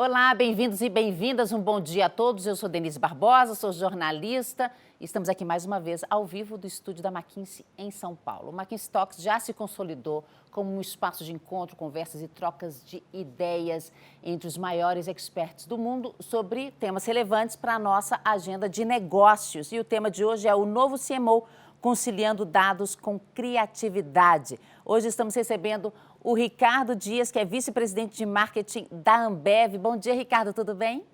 Olá, bem-vindos e bem-vindas, um bom dia a todos. Eu sou Denise Barbosa, sou jornalista e estamos aqui mais uma vez ao vivo do estúdio da McKinsey em São Paulo. O McKinsey Talks já se consolidou como um espaço de encontro, conversas e trocas de ideias entre os maiores experts do mundo sobre temas relevantes para a nossa agenda de negócios. E o tema de hoje é o novo CMO, conciliando dados com criatividade. Hoje estamos recebendo o Ricardo Dias, que é vice-presidente de marketing da Ambev. Bom dia, Ricardo, tudo bem?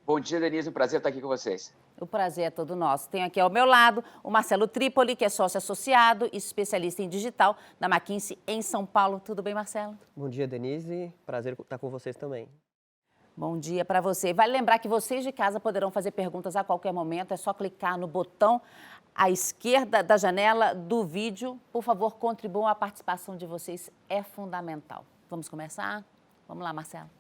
Bom dia, Denise. Um prazer estar aqui com vocês. O prazer é todo nosso. Tenho aqui ao meu lado o Marcelo Trípoli, que é sócio associado e especialista em digital da McKinsey em São Paulo. Tudo bem, Marcelo? Bom dia, Denise. Prazer estar com vocês também. Bom dia para você. Vale lembrar que vocês de casa poderão fazer perguntas a qualquer momento. É só clicar no botão à esquerda da janela do vídeo. Por favor, contribuam. A participação de vocês é fundamental. Vamos começar? Vamos lá, Marcelo.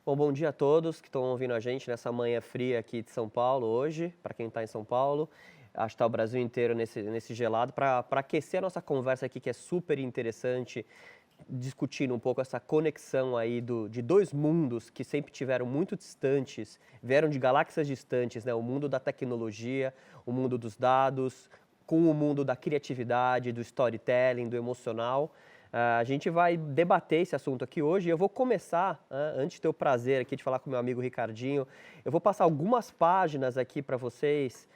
Bom dia a todos que estão ouvindo a gente nessa manhã fria aqui de São Paulo hoje, para quem está em São Paulo. Acho que está o Brasil inteiro nesse gelado, para aquecer a nossa conversa aqui, que é super interessante, discutindo um pouco essa conexão aí de dois mundos que sempre tiveram muito distantes, vieram de galáxias distantes, né? O mundo da tecnologia, o mundo dos dados, com o mundo da criatividade, do storytelling, do emocional. A gente vai debater esse assunto aqui hoje e eu vou começar, antes de ter o prazer aqui de falar com meu amigo Ricardinho, eu vou passar algumas páginas aqui para vocês,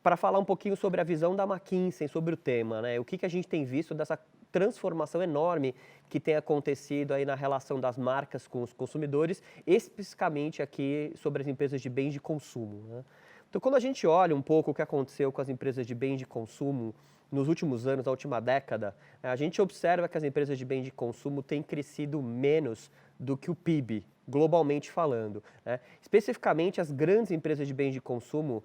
para falar um pouquinho sobre a visão da McKinsey sobre o tema, né? O que a gente tem visto dessa transformação enorme que tem acontecido aí na relação das marcas com os consumidores, especificamente aqui sobre as empresas de bens de consumo, né? Então, quando a gente olha um pouco o que aconteceu com as empresas de bens de consumo nos últimos anos, na última década, a gente observa que as empresas de bens de consumo têm crescido menos do que o PIB, globalmente falando, né? Especificamente, as grandes empresas de bens de consumo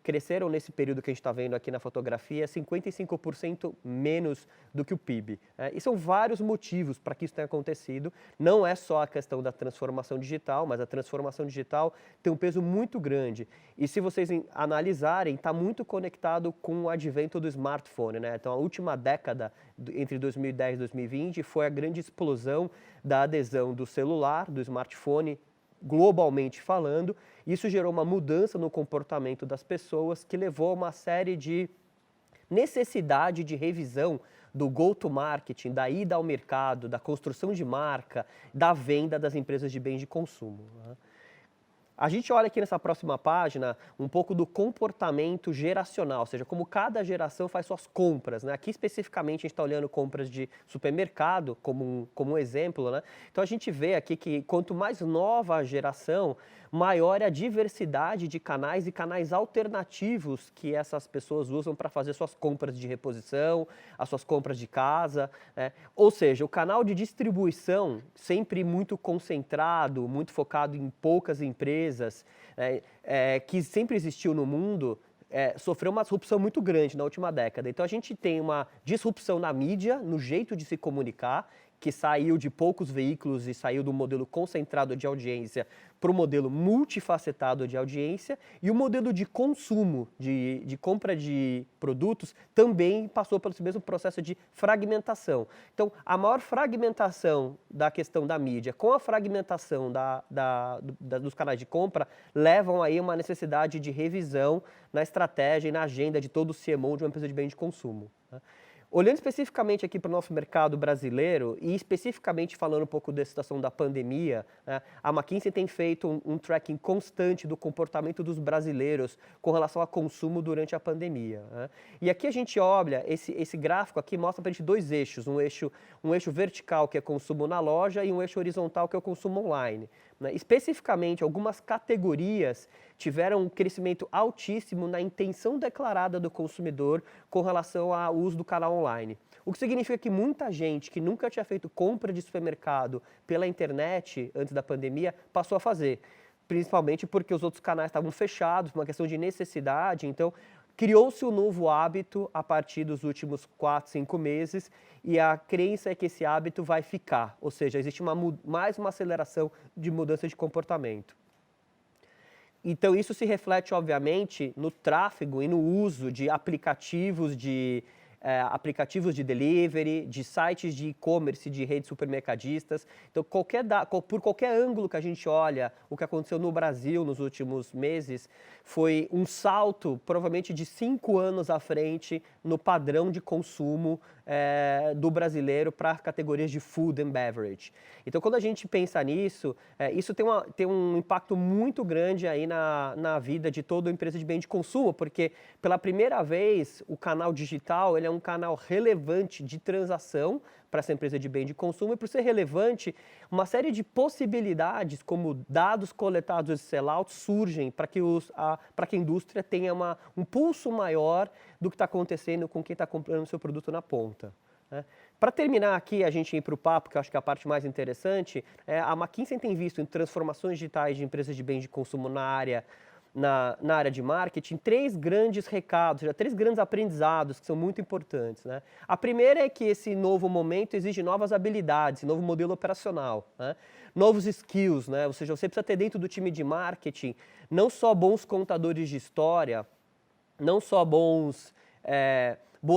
cresceram nesse período que a gente está vendo aqui na fotografia, 55% menos do que o PIB, né? E são vários motivos para que isso tenha acontecido. Não é só a questão da transformação digital, mas a transformação digital tem um peso muito grande. E se vocês analisarem, está muito conectado com o advento do smartphone, né? Então, a última década, entre 2010 e 2020, foi a grande explosão da adesão do celular, do smartphone, globalmente falando. Isso gerou uma mudança no comportamento das pessoas que levou a uma série de necessidade de revisão do go-to-marketing, da ida ao mercado, da construção de marca, da venda das empresas de bens de consumo, né? A gente olha aqui nessa próxima página um pouco do comportamento geracional, ou seja, como cada geração faz suas compras, né? Aqui especificamente a gente está olhando compras de supermercado como um exemplo, né? Então a gente vê aqui que quanto mais nova a geração, maior é a diversidade de canais e canais alternativos que essas pessoas usam para fazer suas compras de reposição, as suas compras de casa, né? Ou seja, o canal de distribuição sempre muito concentrado, muito focado em poucas empresas, que sempre existiu no mundo, sofreu uma disrupção muito grande na última década. Então a gente tem uma disrupção na mídia, no jeito de se comunicar, que saiu de poucos veículos e saiu do modelo concentrado de audiência para o modelo multifacetado de audiência, e o modelo de consumo, de compra de produtos, também passou pelo mesmo processo de fragmentação. Então, a maior fragmentação da questão da mídia com a fragmentação dos canais de compra levam aí uma necessidade de revisão na estratégia e na agenda de todo o CMO de uma empresa de bem de consumo, né? Olhando especificamente aqui para o nosso mercado brasileiro e especificamente falando um pouco da situação da pandemia, né, a McKinsey tem feito um tracking constante do comportamento dos brasileiros com relação a consumo durante a pandemia, né? E aqui a gente olha, esse gráfico aqui mostra para a gente dois eixos, um eixo vertical, que é consumo na loja, e um eixo horizontal, que é o consumo online, né? Especificamente, algumas categorias tiveram um crescimento altíssimo na intenção declarada do consumidor com relação ao uso do canal online. O que significa que muita gente que nunca tinha feito compra de supermercado pela internet antes da pandemia passou a fazer, principalmente porque os outros canais estavam fechados, por uma questão de necessidade. Então, criou-se um novo hábito a partir dos últimos 4, 5 meses, e a crença é que esse hábito vai ficar, ou seja, existe mais uma aceleração de mudança de comportamento. Então, isso se reflete, obviamente, no tráfego e no uso de aplicativos de aplicativos de delivery, de sites de e-commerce, de redes supermercadistas. Então, por qualquer ângulo que a gente olha, o que aconteceu no Brasil nos últimos meses foi um salto, provavelmente de 5 anos à frente, no padrão de consumo do brasileiro para categorias de food and beverage. Então, quando a gente pensa nisso, isso tem um impacto muito grande aí na vida de toda empresa de bem de consumo, porque pela primeira vez o canal digital ele é um canal relevante de transação para essa empresa de bem de consumo, e por ser relevante, uma série de possibilidades, como dados coletados de sellout, surgem para que a indústria tenha um pulso maior do que está acontecendo com quem está comprando o seu produto na ponta. Para terminar aqui, a gente ir para o papo, que eu acho que é a parte mais interessante, a McKinsey tem visto em transformações digitais de empresas de bens de consumo na área de marketing, 3 grandes recados, 3 grandes aprendizados que são muito importantes. A primeira é que esse novo momento exige novas habilidades, novo modelo operacional, novos skills, ou seja, você precisa ter dentro do time de marketing não só bons contadores de história, não só boas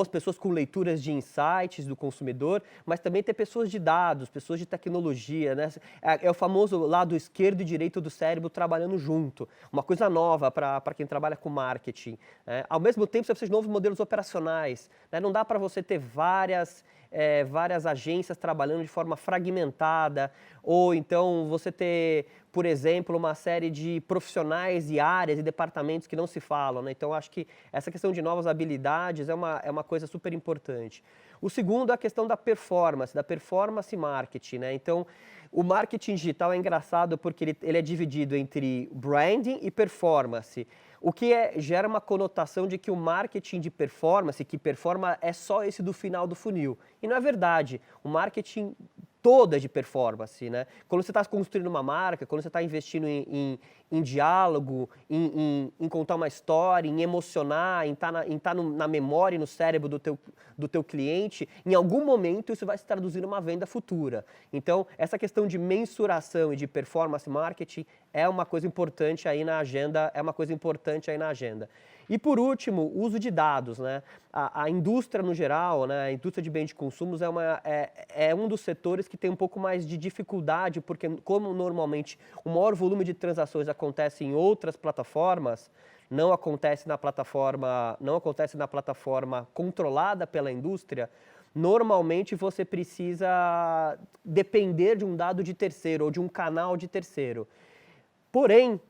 pessoas com leituras de insights do consumidor, mas também ter pessoas de dados, pessoas de tecnologia, É o famoso lado esquerdo e direito do cérebro trabalhando junto, uma coisa nova para quem trabalha com marketing. Ao mesmo tempo, você precisa de novos modelos operacionais. Não dá para você ter várias agências trabalhando de forma fragmentada, ou então você ter, por exemplo, uma série de profissionais e áreas e departamentos que não se falam. Então, acho que essa questão de novas habilidades é uma coisa super importante. O segundo é a questão da performance marketing. Então, o marketing digital é engraçado porque ele é dividido entre branding e performance, o que gera uma conotação de que o marketing de performance, que performa é só esse do final do funil. E não é verdade. O marketing toda de performance, Quando você está construindo uma marca, quando você está investindo em diálogo, em contar uma história, em emocionar, em estar na memória e no cérebro do teu cliente, em algum momento isso vai se traduzir numa venda futura. Então, essa questão de mensuração e de performance marketing é uma coisa importante aí na agenda, E por último, o uso de dados, A indústria no geral, a indústria de bens de consumo é um dos setores que tem um pouco mais de dificuldade, porque como normalmente o maior volume de transações acontece em outras plataformas, não acontece na plataforma controlada pela indústria, normalmente você precisa depender de um dado de terceiro ou de um canal de terceiro. Porém,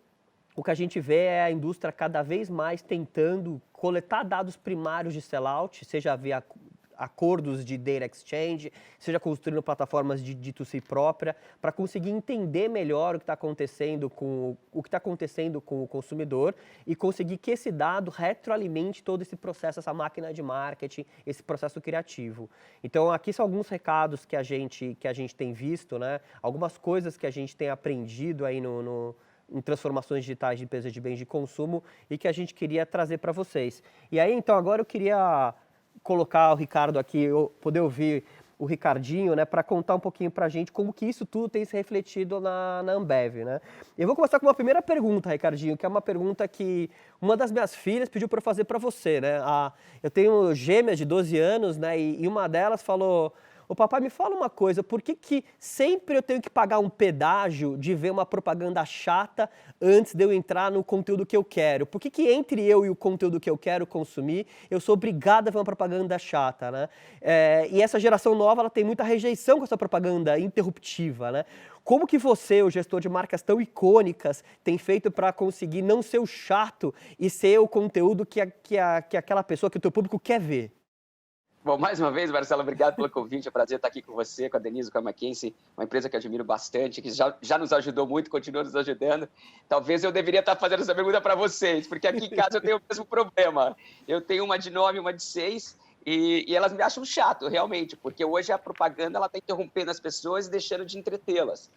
o que a gente vê é a indústria cada vez mais tentando coletar dados primários de sellout, seja via acordos de data exchange, seja construindo plataformas de D2C própria, para conseguir entender melhor o que está acontecendo com o consumidor e conseguir que esse dado retroalimente todo esse processo, essa máquina de marketing, esse processo criativo. Então, aqui são alguns recados que a gente tem visto, Algumas coisas que a gente tem aprendido aí em transformações digitais de empresas de bens de consumo e que a gente queria trazer para vocês. E aí, então, agora eu queria colocar o Ricardo aqui, poder ouvir o Ricardinho, para contar um pouquinho para a gente como que isso tudo tem se refletido na Ambev, Eu vou começar com uma primeira pergunta, Ricardinho, que é uma pergunta que uma das minhas filhas pediu para eu fazer para você, Eu tenho gêmeas de 12 anos, e uma delas falou: ô papai, me fala uma coisa, por que sempre eu tenho que pagar um pedágio de ver uma propaganda chata antes de eu entrar no conteúdo que eu quero? Por que entre eu e o conteúdo que eu quero consumir, eu sou obrigado a ver uma propaganda chata, E essa geração nova, ela tem muita rejeição com essa propaganda interruptiva, Como que você, o gestor de marcas tão icônicas, tem feito para conseguir não ser o chato e ser o conteúdo que aquela pessoa, que o teu público quer ver? Bom, mais uma vez, Marcelo, obrigado pelo convite. É um prazer estar aqui com você, com a Denise, com a McKinsey, uma empresa que eu admiro bastante, que já nos ajudou muito, continua nos ajudando. Talvez eu deveria estar fazendo essa pergunta para vocês, porque aqui em casa eu tenho o mesmo problema. Eu tenho uma de 9 e uma de 6, e elas me acham chato, realmente, porque hoje a propaganda está interrompendo as pessoas e deixando de entretê-las.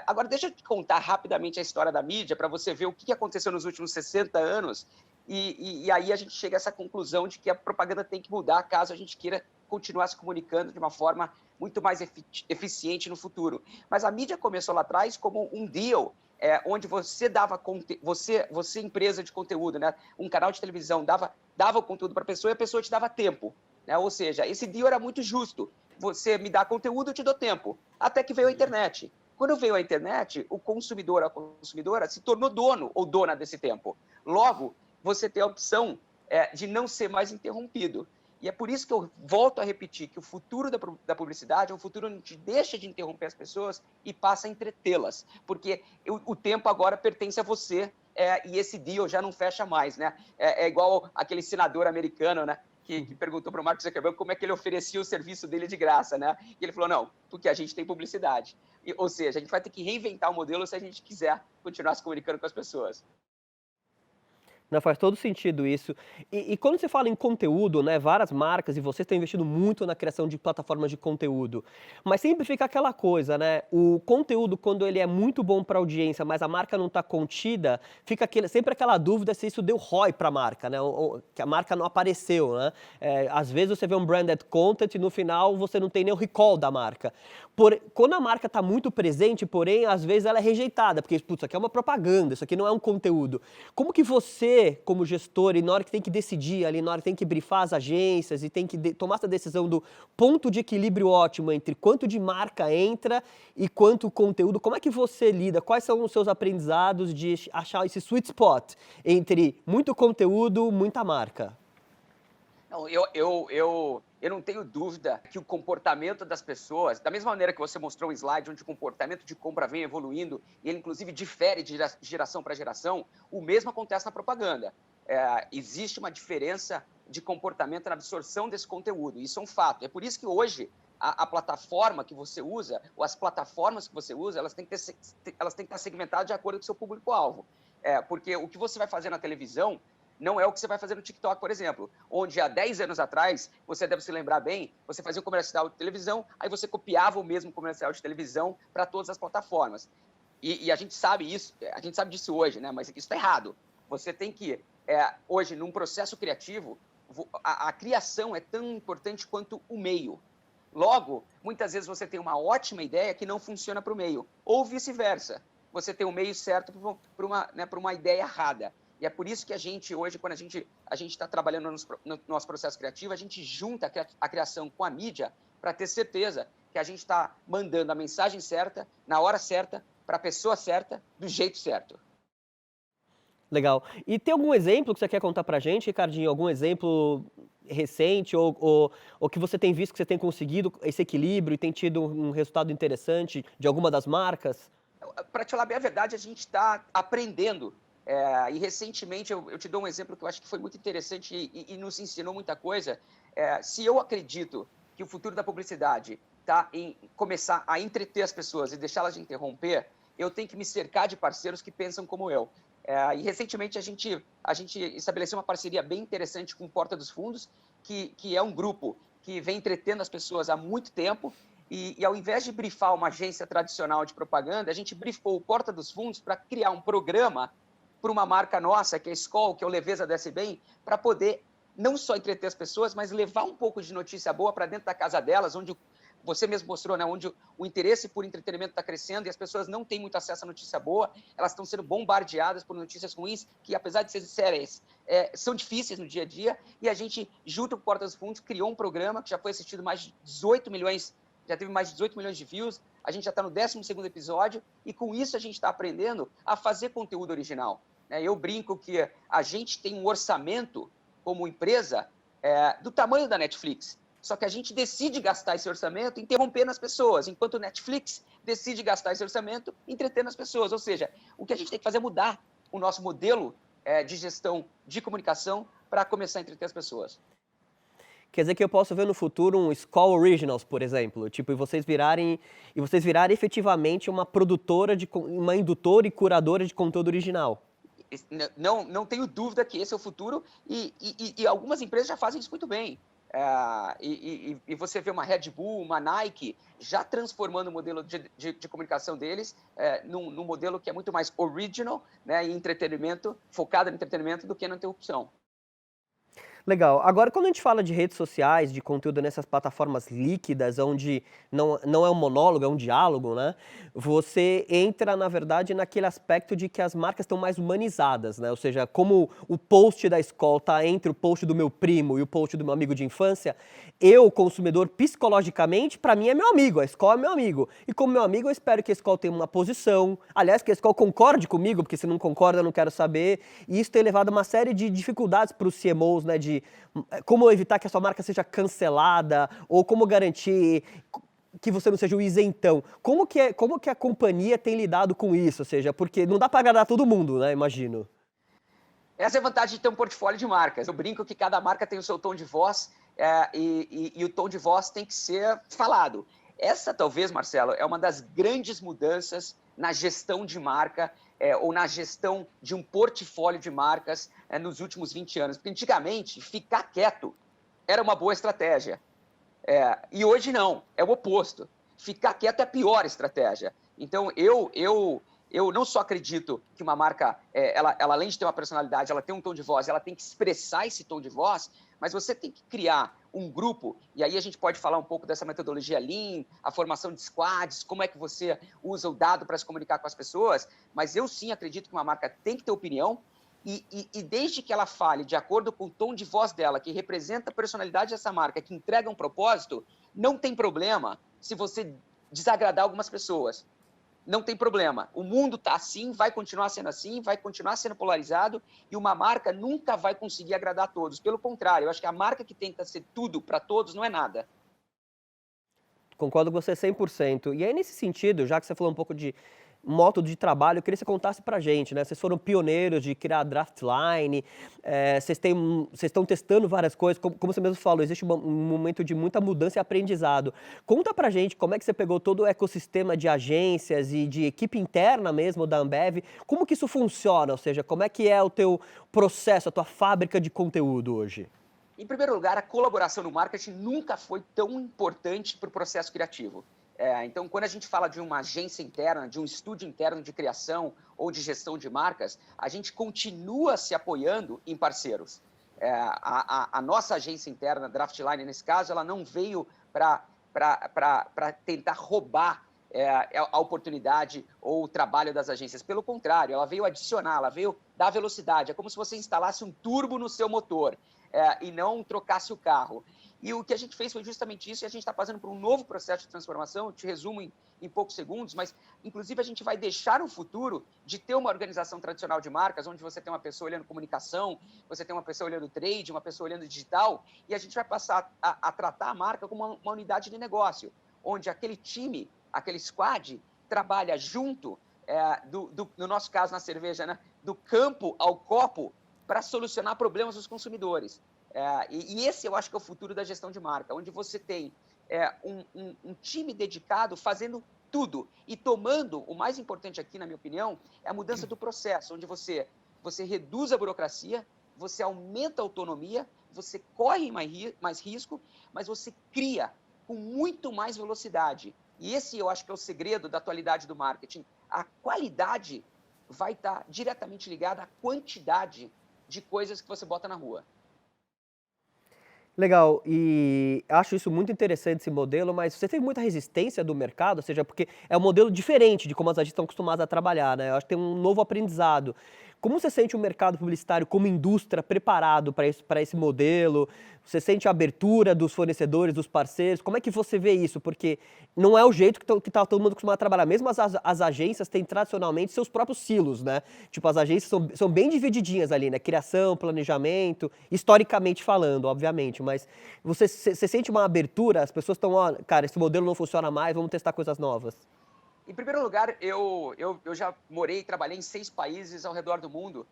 Agora, deixa eu te contar rapidamente a história da mídia, para você ver o que aconteceu nos últimos 60 anos, e aí a gente chega a essa conclusão de que a propaganda tem que mudar caso a gente queira continuar se comunicando de uma forma muito mais eficiente no futuro. Mas a mídia começou lá atrás como um deal, onde você dava você empresa de conteúdo, um canal de televisão dava o conteúdo para a pessoa e a pessoa te dava tempo. né? Ou seja, esse deal era muito justo. Você me dá conteúdo, eu te dou tempo. Até que veio a internet. Quando veio a internet, o consumidor, a consumidora, se tornou dono ou dona desse tempo. Logo, você tem a opção de não ser mais interrompido. E é por isso que eu volto a repetir que o futuro da publicidade é um futuro onde a gente deixa de interromper as pessoas e passa a entretê-las. Porque o tempo agora pertence a você e esse deal já não fecha mais, né? É igual aquele senador americano, né? Que perguntou para o Mark Zuckerberg como é que ele oferecia o serviço dele de graça, né? E ele falou, não, porque a gente tem publicidade. Ou seja, a gente vai ter que reinventar o modelo se a gente quiser continuar se comunicando com as pessoas. Não, faz todo sentido isso. E quando você fala em conteúdo, né, várias marcas, e vocês estão investindo muito na criação de plataformas de conteúdo, mas sempre fica aquela coisa, né, o conteúdo, quando ele é muito bom para a audiência, mas a marca não está contida, fica sempre aquela dúvida se isso deu ROI para a marca, né, ou que a marca não apareceu, né. Às vezes você vê um branded content e no final você não tem nem o recall da marca. Quando a marca está muito presente, porém, às vezes ela é rejeitada, porque, putz, isso aqui é uma propaganda, isso aqui não é um conteúdo. Como que você, como gestor, e na hora que tem que decidir ali, na hora que tem que brifar as agências e tem que tomar essa decisão do ponto de equilíbrio ótimo entre quanto de marca entra e quanto conteúdo, como é que você lida? Quais são os seus aprendizados de achar esse sweet spot entre muito conteúdo, muita marca? Não, eu não tenho dúvida que o comportamento das pessoas, da mesma maneira que você mostrou um slide onde o comportamento de compra vem evoluindo e ele, inclusive, difere de geração para geração, o mesmo acontece na propaganda. Existe uma diferença de comportamento na absorção desse conteúdo, isso é um fato. É por isso que hoje a plataforma que você usa, ou as plataformas que você usa, elas têm que estar segmentadas de acordo com o seu público-alvo. Porque o que você vai fazer na televisão não é o que você vai fazer no TikTok, por exemplo, onde há 10 anos atrás, você deve se lembrar bem, você fazia um comercial de televisão, aí você copiava o mesmo comercial de televisão para todas as plataformas. E a gente sabe disso hoje, né? Mas isso está errado. Você tem que, hoje, num processo criativo, a criação é tão importante quanto o meio. Logo, muitas vezes você tem uma ótima ideia que não funciona para o meio, ou vice-versa. Você tem o meio certo para uma ideia errada. E é por isso que a gente, hoje, quando a gente está trabalhando no nosso processo criativo, a gente junta a criação com a mídia para ter certeza que a gente está mandando a mensagem certa, na hora certa, para a pessoa certa, do jeito certo. Legal. E tem algum exemplo que você quer contar pra gente, Ricardinho? Algum exemplo recente ou que você tem visto que você tem conseguido esse equilíbrio e tem tido um resultado interessante de alguma das marcas? Para te falar bem a verdade, a gente está aprendendo. E recentemente, eu te dou um exemplo que eu acho que foi muito interessante e nos ensinou muita coisa. Se eu acredito que o futuro da publicidade está em começar a entreter as pessoas e deixá-las de interromper, eu tenho que me cercar de parceiros que pensam como eu. E recentemente a gente estabeleceu uma parceria bem interessante com o Porta dos Fundos, que é um grupo que vem entretendo as pessoas há muito tempo. E ao invés de brifar uma agência tradicional de propaganda, a gente brifou o Porta dos Fundos para criar um programa para uma marca nossa, que é a Skol, que é o Leveza Desce Bem, para poder não só entreter as pessoas, mas levar um pouco de notícia boa para dentro da casa delas, onde você mesmo mostrou, né, onde o interesse por entretenimento está crescendo e as pessoas não têm muito acesso à notícia boa, elas estão sendo bombardeadas por notícias ruins, que apesar de serem sérias, são difíceis no dia a dia, e a gente, junto com o Porta dos Fundos, criou um programa que já foi assistido mais de 18 milhões, já teve mais de 18 milhões de views, a gente já está no 12º episódio, e com isso a gente está aprendendo a fazer conteúdo original. Eu brinco que a gente tem um orçamento, como empresa, do tamanho da Netflix, só que a gente decide gastar esse orçamento interrompendo as pessoas, enquanto o Netflix decide gastar esse orçamento entretendo as pessoas. Ou seja, o que a gente tem que fazer é mudar o nosso modelo de gestão de comunicação para começar a entreter as pessoas. Quer dizer que eu posso ver no futuro um Skol Originals, por exemplo, tipo, e vocês virarem efetivamente uma produtora, uma indutora e curadora de conteúdo original. Não tenho dúvida que esse é o futuro e algumas empresas já fazem isso muito bem. E você vê uma Red Bull, uma Nike, já transformando o modelo de comunicação deles num modelo que é muito mais original, né, em entretenimento, focado no entretenimento do que na interrupção. Legal. Agora, quando a gente fala de redes sociais, de conteúdo nessas plataformas líquidas, onde não é um monólogo, é um diálogo, né? Você entra, na verdade, naquele aspecto de que as marcas estão mais humanizadas, né? Ou seja, como o post da escola está entre o post do meu primo e o post do meu amigo de infância, eu, consumidor, psicologicamente, para mim é meu amigo, a escola é meu amigo. E como meu amigo, eu espero que a escola tenha uma posição, aliás, que a escola concorde comigo, porque se não concorda, eu não quero saber. E isso tem levado a uma série de dificuldades para os CMOs, né? De como evitar que a sua marca seja cancelada, ou como garantir que você não seja o isentão. Como que a companhia tem lidado com isso? Ou seja, porque não dá para agradar todo mundo, né? Imagino. Essa é a vantagem de ter um portfólio de marcas. Eu brinco que cada marca tem o seu tom de voz e o tom de voz tem que ser falado. Essa, talvez, Marcelo, é uma das grandes mudanças na gestão de marca ou na gestão de um portfólio de marcas nos últimos 20 anos. Porque antigamente, ficar quieto era uma boa estratégia. E hoje não, é o oposto. Ficar quieto é a pior estratégia. Então, eu não só acredito que uma marca, ela além de ter uma personalidade, ela tem um tom de voz, ela tem que expressar esse tom de voz, mas você tem que criar um grupo, e aí a gente pode falar um pouco dessa metodologia Lean, a formação de squads, como é que você usa o dado para se comunicar com as pessoas, mas eu sim acredito que uma marca tem que ter opinião, e desde que ela fale de acordo com o tom de voz dela, que representa a personalidade dessa marca, que entrega um propósito, não tem problema se você desagradar algumas pessoas. Não tem problema. O mundo está assim, vai continuar sendo polarizado, e uma marca nunca vai conseguir agradar a todos. Pelo contrário, eu acho que a marca que tenta ser tudo para todos não é nada. Concordo com você 100%. E aí, nesse sentido, já que você falou um pouco de método de trabalho, eu queria que você contasse pra gente, né? Vocês foram pioneiros de criar a Draftline, vocês estão testando várias coisas, como você mesmo falou, existe um momento de muita mudança e aprendizado. Conta pra gente como é que você pegou todo o ecossistema de agências e de equipe interna mesmo da Ambev, como que isso funciona, ou seja, como é que é o teu processo, a tua fábrica de conteúdo hoje? Em primeiro lugar, a colaboração no marketing nunca foi tão importante para o processo criativo. Então, quando a gente fala de uma agência interna, de um estúdio interno de criação ou de gestão de marcas, a gente continua se apoiando em parceiros. A nossa agência interna, Draftline, nesse caso, ela não veio para tentar roubar a oportunidade ou o trabalho das agências. Pelo contrário, ela veio adicionar, ela veio dar velocidade. É como se você instalasse um turbo no seu motor e não trocasse o carro. E o que a gente fez foi justamente isso, e a gente está passando por um novo processo de transformação, eu te resumo em poucos segundos, mas, inclusive, a gente vai deixar o futuro de ter uma organização tradicional de marcas, onde você tem uma pessoa olhando comunicação, você tem uma pessoa olhando trade, uma pessoa olhando digital, e a gente vai passar a tratar a marca como uma unidade de negócio, onde aquele time, aquele squad, trabalha junto, no nosso caso, na cerveja, né, do campo ao copo, para solucionar problemas dos consumidores. E esse eu acho que é o futuro da gestão de marca, onde você tem um time dedicado fazendo tudo e tomando, o mais importante aqui, na minha opinião, é a mudança do processo, onde você reduz a burocracia, você aumenta a autonomia, você corre mais risco, mas você cria com muito mais velocidade. E esse eu acho que é o segredo da atualidade do marketing. A qualidade vai estar diretamente ligada à quantidade de coisas que você bota na rua. Legal, e acho isso muito interessante, esse modelo, mas você teve muita resistência do mercado, ou seja, porque é um modelo diferente de como as agências estão acostumadas a trabalhar, né? Eu acho que tem um novo aprendizado. Como você sente o mercado publicitário como indústria preparado para esse modelo? Você sente a abertura dos fornecedores, dos parceiros? Como é que você vê isso? Porque não é o jeito que tá todo mundo acostumado a trabalhar. Mesmo as agências têm tradicionalmente seus próprios silos, né? Tipo, as agências são bem divididinhas ali, né? Criação, planejamento, historicamente falando, obviamente. Mas você sente uma abertura? As pessoas estão, ó, cara, esse modelo não funciona mais, vamos testar coisas novas. Em primeiro lugar, eu já morei e trabalhei em 6 países ao redor do mundo,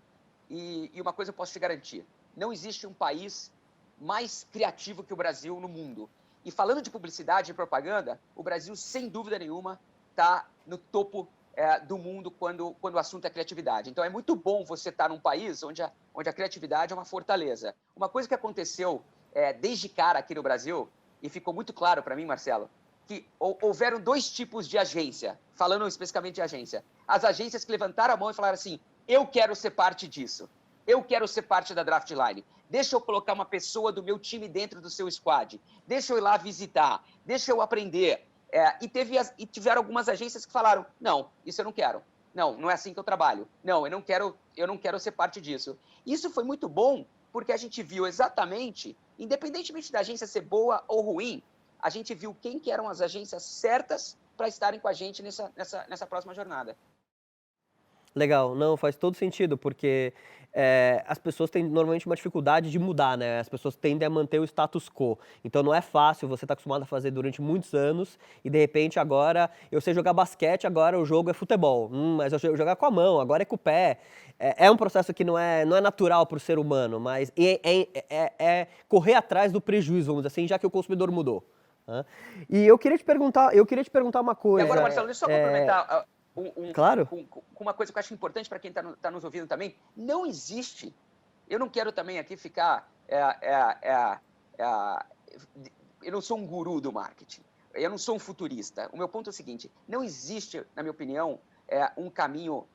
e uma coisa eu posso te garantir: não existe um país mais criativo que o Brasil no mundo. E falando de publicidade e propaganda, o Brasil, sem dúvida nenhuma, está no topo do mundo quando o assunto é criatividade. Então, é muito bom você estar num país onde a criatividade é uma fortaleza. Uma coisa que aconteceu desde cara aqui no Brasil, e ficou muito claro para mim, Marcelo, que houveram 2 tipos de agência, falando especificamente de agência. As agências que levantaram a mão e falaram assim: eu quero ser parte disso. eu quero ser parte da draft line. Deixa eu colocar uma pessoa do meu time dentro do seu squad. Deixa eu ir lá visitar. Deixa eu aprender. E tiveram algumas agências que falaram, não, isso eu não quero. Não, não é assim que eu trabalho. Não, eu não quero ser parte disso. Isso foi muito bom, porque a gente viu exatamente, independentemente da agência ser boa ou ruim, a gente viu quem que eram as agências certas para estarem com a gente nessa próxima jornada. Legal, não, faz todo sentido, porque as pessoas têm normalmente uma dificuldade de mudar, né? As pessoas tendem a manter o status quo. Então não é fácil, você está acostumado a fazer durante muitos anos e de repente agora eu sei jogar basquete, agora o jogo é futebol. Mas eu sei jogar com a mão, agora é com o pé. É um processo que não é natural para o ser humano, mas é correr atrás do prejuízo, vamos dizer assim, já que o consumidor mudou. Né? E eu queria te perguntar uma E coisa. agora, Marcelo, deixa eu só complementar Claro. com uma coisa que eu acho importante para quem está nos ouvindo também. Não existe, eu não quero também aqui ficar... eu não sou um guru do marketing, eu não sou um futurista. O meu ponto é o seguinte, não existe, na minha opinião, um caminho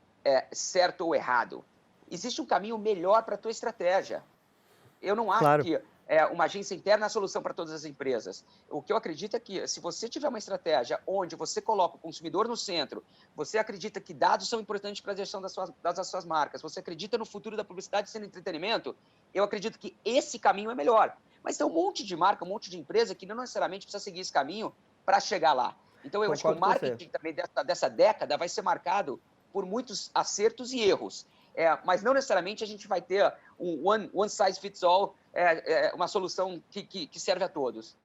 certo ou errado. Existe um caminho melhor para a tua estratégia. Eu não acho Claro. que uma agência interna é a solução para todas as empresas. O que eu acredito é que, se você tiver uma estratégia onde você coloca o consumidor no centro, você acredita que dados são importantes para a gestão das suas marcas, você acredita no futuro da publicidade sendo entretenimento, eu acredito que esse caminho é melhor. Mas tem um monte de marca, um monte de empresa que não necessariamente precisa seguir esse caminho para chegar lá. Então, eu acho que o marketing também dessa década vai ser marcado por muitos acertos e erros. Mas não necessariamente a gente vai ter um one size fits all, uma solução que serve a todos.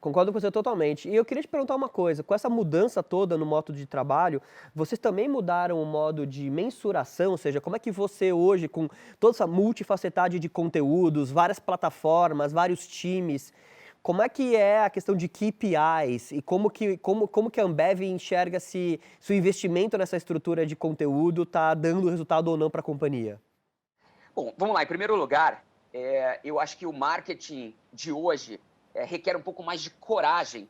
Concordo com você totalmente. E eu queria te perguntar uma coisa, com essa mudança toda no modo de trabalho, vocês também mudaram o modo de mensuração, ou seja, como é que você hoje, com toda essa multifacetade de conteúdos, várias plataformas, vários times, como é que é a questão de KPIs e como que a Ambev enxerga se o investimento nessa estrutura de conteúdo está dando resultado ou não para a companhia? Bom, vamos lá. Em primeiro lugar, eu acho que o marketing de hoje requer um pouco mais de coragem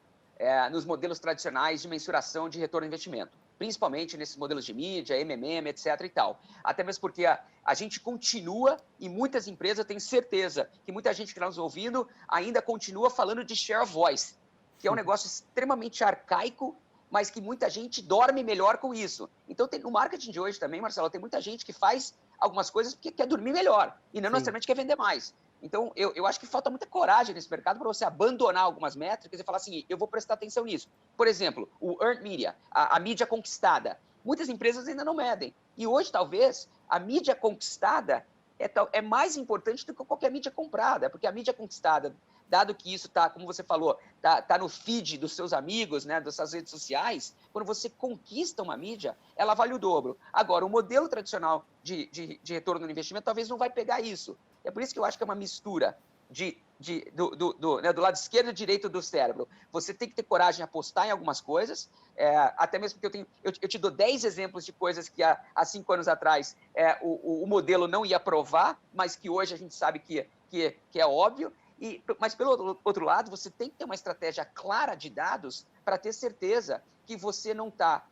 nos modelos tradicionais de mensuração de retorno de investimento, principalmente nesses modelos de mídia, MMM, etc. e tal. Até mesmo porque a gente continua, e muitas empresas, eu tenho certeza que muita gente que está nos ouvindo ainda continua falando de share of voice, que é um negócio extremamente arcaico, mas que muita gente dorme melhor com isso. Então, no marketing de hoje também, Marcelo, tem muita gente que faz algumas coisas porque quer dormir melhor e não necessariamente quer vender mais. Então, eu acho que falta muita coragem nesse mercado para você abandonar algumas métricas e falar assim, eu vou prestar atenção nisso. Por exemplo, o earned media, a mídia conquistada. Muitas empresas ainda não medem. E hoje, talvez, a mídia conquistada é mais importante do que qualquer mídia comprada, porque a mídia conquistada, dado que isso está, como você falou, está no feed dos seus amigos, né, das suas redes sociais, quando você conquista uma mídia, ela vale o dobro. Agora, o modelo tradicional de retorno no investimento talvez não vai pegar isso. É por isso que eu acho que é uma mistura do lado esquerdo e direito do cérebro. Você tem que ter coragem de apostar em algumas coisas, até mesmo porque eu te dou 10 exemplos de coisas que há 5 anos atrás o modelo não ia provar, mas que hoje a gente sabe que é óbvio. Mas, pelo outro lado, você tem que ter uma estratégia clara de dados para ter certeza que você não está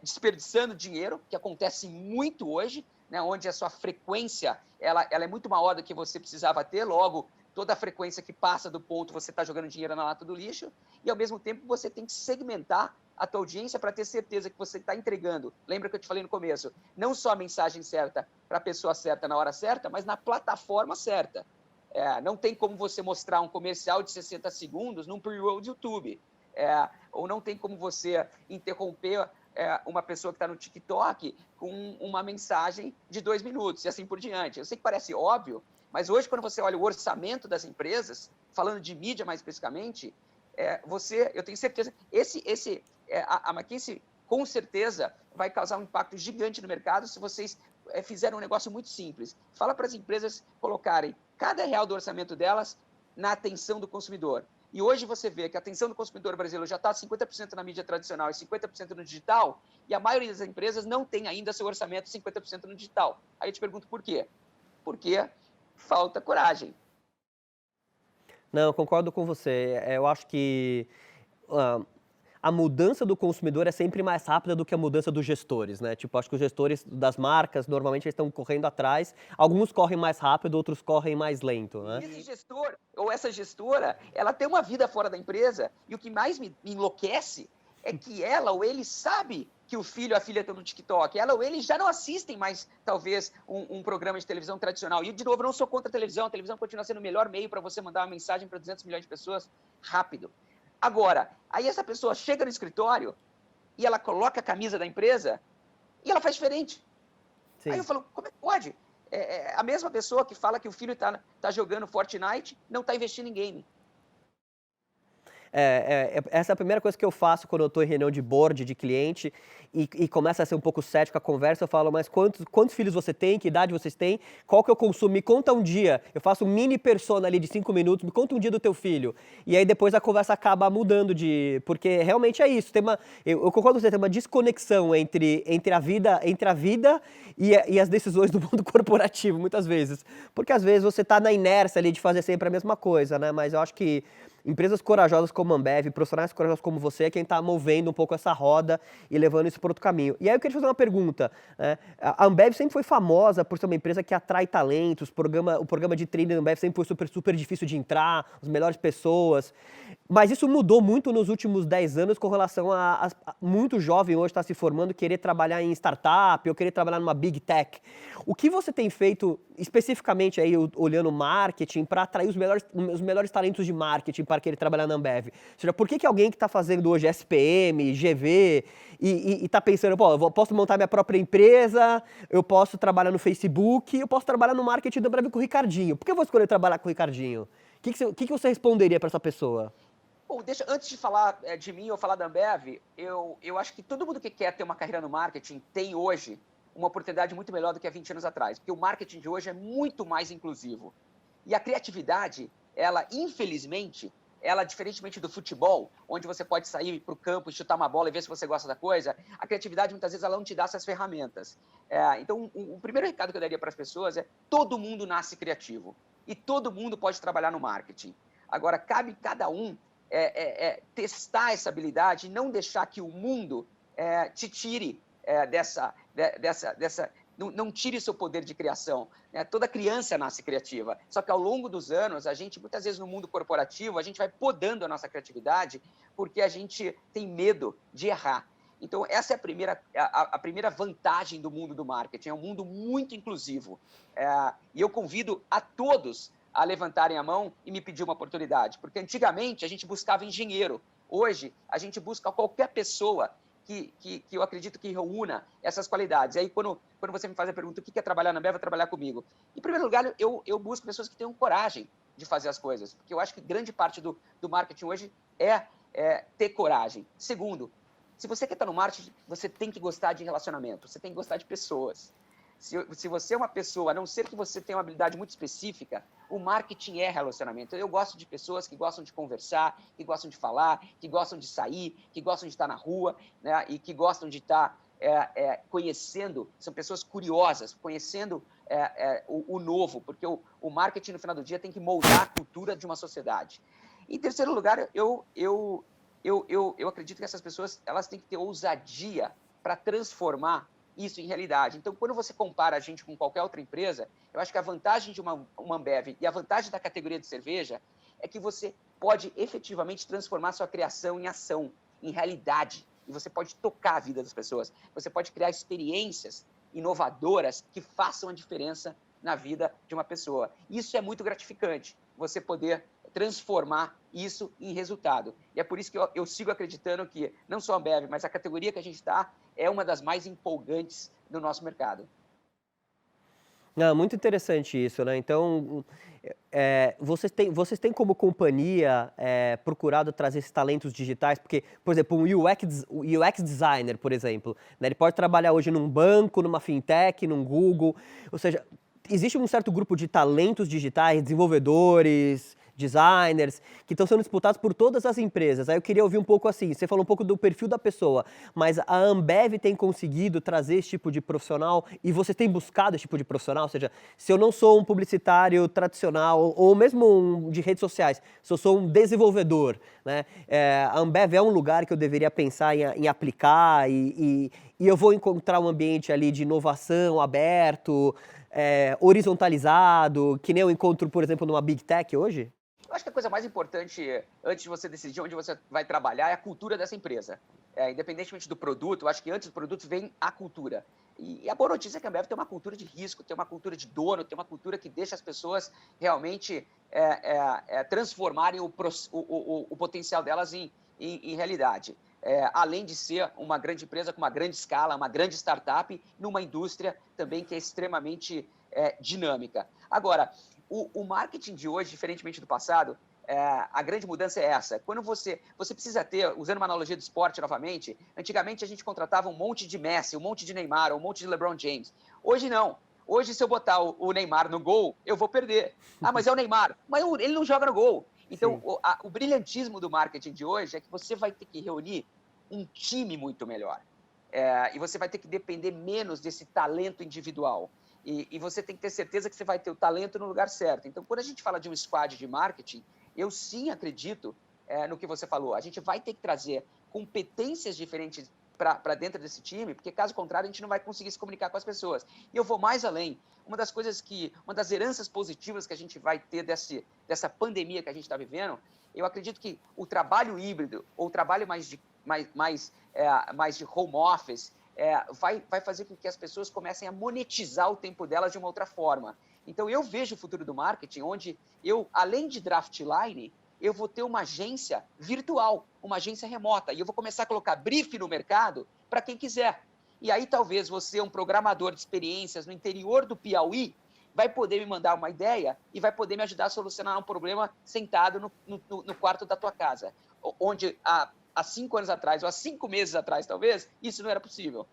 desperdiçando dinheiro, que acontece muito hoje, né, onde a sua frequência ela é muito maior do que você precisava ter, logo, toda a frequência que passa do ponto, você está jogando dinheiro na lata do lixo, e, ao mesmo tempo, você tem que segmentar a tua audiência para ter certeza que você está entregando. Lembra que eu te falei no começo? Não só a mensagem certa para a pessoa certa na hora certa, mas na plataforma certa. Não tem como você mostrar um comercial de 60 segundos num pre-roll de YouTube. Ou não tem como você interromper uma pessoa que está no TikTok com uma mensagem de 2 minutos e assim por diante. Eu sei que parece óbvio, mas hoje, quando você olha o orçamento das empresas, falando de mídia mais especificamente, eu tenho certeza, a McKinsey com certeza vai causar um impacto gigante no mercado se vocês fizerem um negócio muito simples. Fala para as empresas colocarem cada real do orçamento delas na atenção do consumidor. E hoje você vê que a atenção do consumidor brasileiro já está 50% na mídia tradicional e 50% no digital, e a maioria das empresas não tem ainda seu orçamento 50% no digital. Aí eu te pergunto por quê? Porque falta coragem. Não, eu concordo com você. Eu acho que a mudança do consumidor é sempre mais rápida do que a mudança dos gestores, né? Tipo, acho que os gestores das marcas, normalmente, eles estão correndo atrás. Alguns correm mais rápido, outros correm mais lento, né? E esse gestor, ou essa gestora, ela tem uma vida fora da empresa, e o que mais me enlouquece é que ela ou ele sabe que o filho ou a filha estão no TikTok. Ela ou ele já não assistem mais, talvez, um programa de televisão tradicional. E, de novo, eu não sou contra a televisão continua sendo o melhor meio para você mandar uma mensagem para 200 milhões de pessoas rápido. Agora, aí essa pessoa chega no escritório e ela coloca a camisa da empresa e ela faz diferente. Sim. Aí eu falo, como é que pode? A mesma pessoa que fala que o filho está jogando Fortnite não está investindo em game. Essa é a primeira coisa que eu faço quando eu estou em reunião de board de cliente e começa a ser um pouco cético a conversa. Eu falo, mas quantos filhos você tem? Que idade vocês têm? Qual que é o consumo? Me conta um dia. Eu faço um mini persona ali de 5 minutos. Me conta um dia do teu filho. E aí depois a conversa acaba mudando porque realmente é isso. Eu concordo com você, tem uma desconexão entre a vida e as decisões do mundo corporativo, muitas vezes. Porque às vezes você está na inércia ali de fazer sempre a mesma coisa, né? Mas eu acho que empresas corajosas como a Ambev, profissionais corajosos como você, é quem está movendo um pouco essa roda e levando isso para outro caminho. E aí eu queria te fazer uma pergunta. A Ambev sempre foi famosa por ser uma empresa que atrai talentos, o programa de training da Ambev sempre foi super, super difícil de entrar, as melhores pessoas. Mas isso mudou muito nos últimos 10 anos com relação a muito jovem hoje está se formando, querer trabalhar em startup ou querer trabalhar numa big tech. O que você tem feito especificamente aí, olhando marketing, para atrair os melhores talentos de marketing para querer trabalhar na Ambev? Ou seja, por que alguém que está fazendo hoje SPM, GV, e está pensando, pô, eu posso montar minha própria empresa, eu posso trabalhar no Facebook, eu posso trabalhar no marketing da Ambev com o Ricardinho. Por que eu vou escolher trabalhar com o Ricardinho? O que você responderia para essa pessoa? Bom, antes de falar de mim ou falar da Ambev, eu acho que todo mundo que quer ter uma carreira no marketing tem hoje uma oportunidade muito melhor do que há 20 anos atrás, porque o marketing de hoje é muito mais inclusivo. E a criatividade, ela, infelizmente, diferentemente do futebol, onde você pode sair para o campo e chutar uma bola e ver se você gosta da coisa, a criatividade, muitas vezes, ela não te dá essas ferramentas. Então, o primeiro recado que eu daria para as pessoas é: todo mundo nasce criativo e todo mundo pode trabalhar no marketing. Agora, cabe cada um testar essa habilidade e não deixar que o mundo te tire não tire seu poder de criação. Toda criança nasce criativa, só que ao longo dos anos, a gente, muitas vezes no mundo corporativo, a gente vai podando a nossa criatividade porque a gente tem medo de errar. Então, essa é a primeira vantagem do mundo do marketing, é um mundo muito inclusivo. E eu convido a todos a levantarem a mão e me pedir uma oportunidade, porque antigamente a gente buscava engenheiro, hoje a gente busca qualquer pessoa que eu acredito que reúna essas qualidades. E aí, quando você me faz a pergunta, o que é trabalhar na Ambev, vai trabalhar comigo? Em primeiro lugar, eu busco pessoas que tenham coragem de fazer as coisas, porque eu acho que grande parte do marketing hoje é ter coragem. Segundo, se você quer estar no marketing, você tem que gostar de relacionamento, você tem que gostar de pessoas. Se você é uma pessoa, a não ser que você tenha uma habilidade muito específica, o marketing é relacionamento. Eu gosto de pessoas que gostam de conversar, que gostam de falar, que gostam de sair, que gostam de estar na rua, né, e que gostam de estar conhecendo, são pessoas curiosas, conhecendo o novo, porque o marketing, no final do dia, tem que moldar a cultura de uma sociedade. Em terceiro lugar, eu acredito que essas pessoas elas têm que ter ousadia para transformar isso em realidade. Então, quando você compara a gente com qualquer outra empresa, eu acho que a vantagem de uma Ambev e a vantagem da categoria de cerveja é que você pode efetivamente transformar sua criação em ação, em realidade. E você pode tocar a vida das pessoas. Você pode criar experiências inovadoras que façam a diferença na vida de uma pessoa. Isso é muito gratificante, você poder transformar isso em resultado. E é por isso que eu sigo acreditando que não só a Ambev, mas a categoria que a gente está é uma das mais empolgantes do nosso mercado. Muito interessante isso, né? Então, vocês têm como companhia procurado trazer esses talentos digitais? Porque, por exemplo, um UX designer, por exemplo, né? Ele pode trabalhar hoje num banco, numa fintech, num Google, ou seja, existe um certo grupo de talentos digitais, desenvolvedores, designers, que estão sendo disputados por todas as empresas. Aí eu queria ouvir um pouco assim, você falou um pouco do perfil da pessoa, mas a Ambev tem conseguido trazer esse tipo de profissional e você tem buscado esse tipo de profissional? Ou seja, se eu não sou um publicitário tradicional ou mesmo de redes sociais, se eu sou um desenvolvedor, né, a Ambev é um lugar que eu deveria pensar em aplicar e eu vou encontrar um ambiente ali de inovação aberto, horizontalizado, que nem eu encontro, por exemplo, numa Big Tech hoje? Eu acho que a coisa mais importante, antes de você decidir onde você vai trabalhar, é a cultura dessa empresa. Independentemente do produto, eu acho que antes do produto vem a cultura. E a boa notícia é que a Ambev tem uma cultura de risco, tem uma cultura de dono, tem uma cultura que deixa as pessoas realmente transformarem o potencial delas em realidade. Além de ser uma grande empresa com uma grande escala, uma grande startup, numa indústria também que é extremamente dinâmica. Agora, o marketing de hoje, diferentemente do passado, a grande mudança é essa. Quando você precisa ter, usando uma analogia do esporte novamente, antigamente a gente contratava um monte de Messi, um monte de Neymar, um monte de LeBron James. Hoje não. Hoje, se eu botar o Neymar no gol, eu vou perder. Ah, mas é o Neymar. Mas ele não joga no gol. Então, o brilhantismo do marketing de hoje é que você vai ter que reunir um time muito melhor. E você vai ter que depender menos desse talento individual. E você tem que ter certeza que você vai ter o talento no lugar certo. Então, quando a gente fala de um squad de marketing, eu sim acredito no que você falou. A gente vai ter que trazer competências diferentes para dentro desse time, porque caso contrário a gente não vai conseguir se comunicar com as pessoas. E eu vou mais além. Uma das heranças positivas que a gente vai ter dessa pandemia que a gente está vivendo, eu acredito que o trabalho híbrido, ou o trabalho mais de home office, vai fazer com que as pessoas comecem a monetizar o tempo delas de uma outra forma. Então, eu vejo o futuro do marketing onde eu, além de Draftline, eu vou ter uma agência virtual, uma agência remota, e eu vou começar a colocar brief no mercado para quem quiser. E aí, talvez você, um programador de experiências no interior do Piauí, vai poder me mandar uma ideia e vai poder me ajudar a solucionar um problema sentado no quarto da tua casa, onde há 5 anos atrás, ou há 5 meses atrás, talvez, isso não era possível.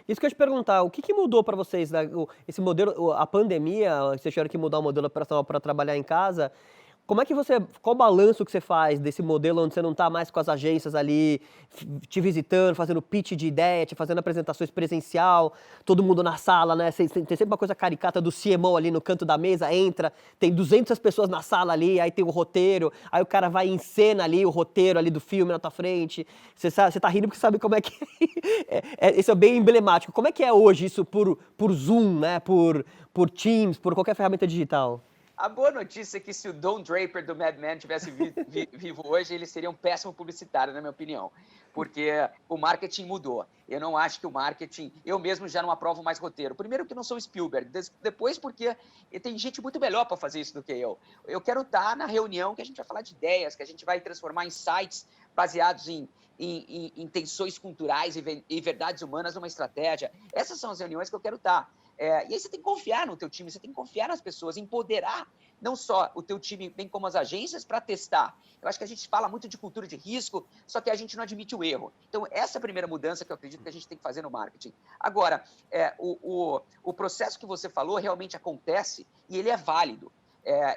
Isso que eu ia te perguntar, o que mudou para vocês, né, esse modelo, a pandemia, vocês tiveram que mudar o modelo operacional para trabalhar em casa. Como é que qual o balanço que você faz desse modelo onde você não está mais com as agências ali te visitando, fazendo pitch de ideia, te fazendo apresentações presencial, todo mundo na sala, né? Tem sempre uma coisa caricata do CMO ali no canto da mesa, entra, tem 200 pessoas na sala ali, aí tem o roteiro, aí o cara vai e encena ali o roteiro ali do filme na tua frente. Você tá rindo porque sabe como é que esse é bem emblemático. Como é que é hoje isso por Zoom, né? Por Teams, por qualquer ferramenta digital? A boa notícia é que se o Don Draper do Mad Men tivesse vivo hoje, ele seria um péssimo publicitário, na minha opinião, porque o marketing mudou. Eu não acho que o marketing... Eu mesmo já não aprovo mais roteiro. Primeiro que eu não sou Spielberg, depois porque tem gente muito melhor para fazer isso do que eu. Eu quero estar na reunião que a gente vai falar de ideias, que a gente vai transformar em sites baseados em tensões culturais e verdades humanas numa estratégia. Essas são as reuniões que eu quero estar. E aí você tem que confiar no teu time, você tem que confiar nas pessoas, empoderar não só o teu time, bem como as agências, para testar. Eu acho que a gente fala muito de cultura de risco, só que a gente não admite o erro. Então, essa é a primeira mudança que eu acredito que a gente tem que fazer no marketing. Agora, o processo que você falou realmente acontece e ele é válido.